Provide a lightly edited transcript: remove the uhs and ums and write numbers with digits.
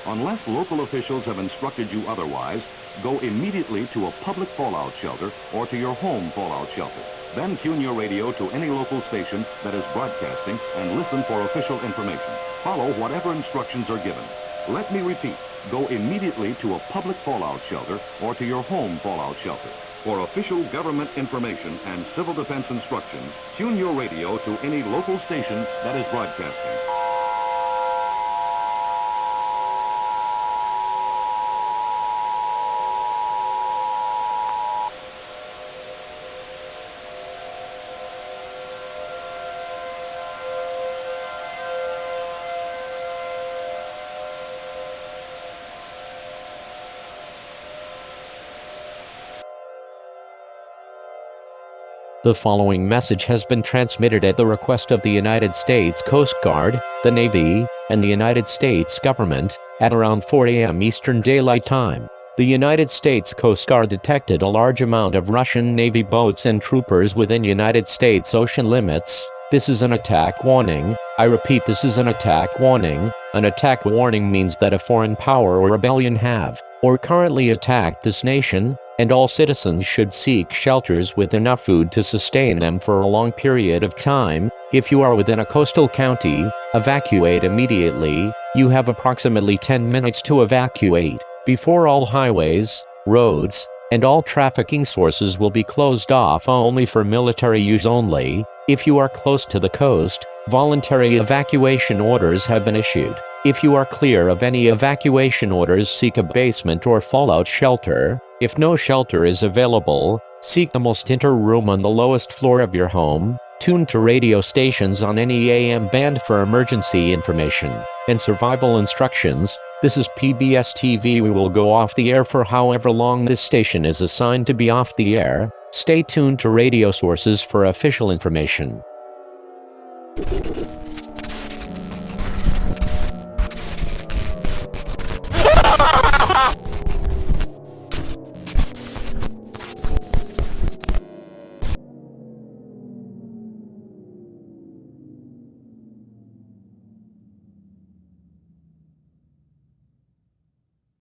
Unless local officials have instructed you otherwise, go immediately to a public fallout shelter or to your home fallout shelter. Then tune your radio to any local station that is broadcasting and listen for official information. Follow whatever instructions are given. Let me repeat, go immediately to a public fallout shelter or to your home fallout shelter. For official government information and civil defense instructions, tune your radio to any local station that is broadcasting. The following message has been transmitted at the request of the United States Coast Guard, the Navy, and the United States government, at around 4 a.m. Eastern Daylight Time. The United States Coast Guard detected a large amount of Russian Navy boats and troopers within United States ocean limits. This is an attack warning. I repeat, this is an attack warning. An attack warning means that a foreign power or rebellion have, or currently attacked this nation, and all citizens should seek shelters with enough food to sustain them for a long period of time. If you are within a coastal county, evacuate immediately. You have approximately 10 minutes to evacuate, before all highways, roads, and all trafficking sources will be closed off only for military use only. If you are close to the coast, voluntary evacuation orders have been issued. If you are clear of any evacuation orders, seek a basement or fallout shelter. If no shelter is available, seek the most inner room on the lowest floor of your home. Tune to radio stations on any AM band for emergency information and survival instructions. This is PBS TV. We will go off the air for however long this station is assigned to be off the air. Stay tuned to radio sources for official information.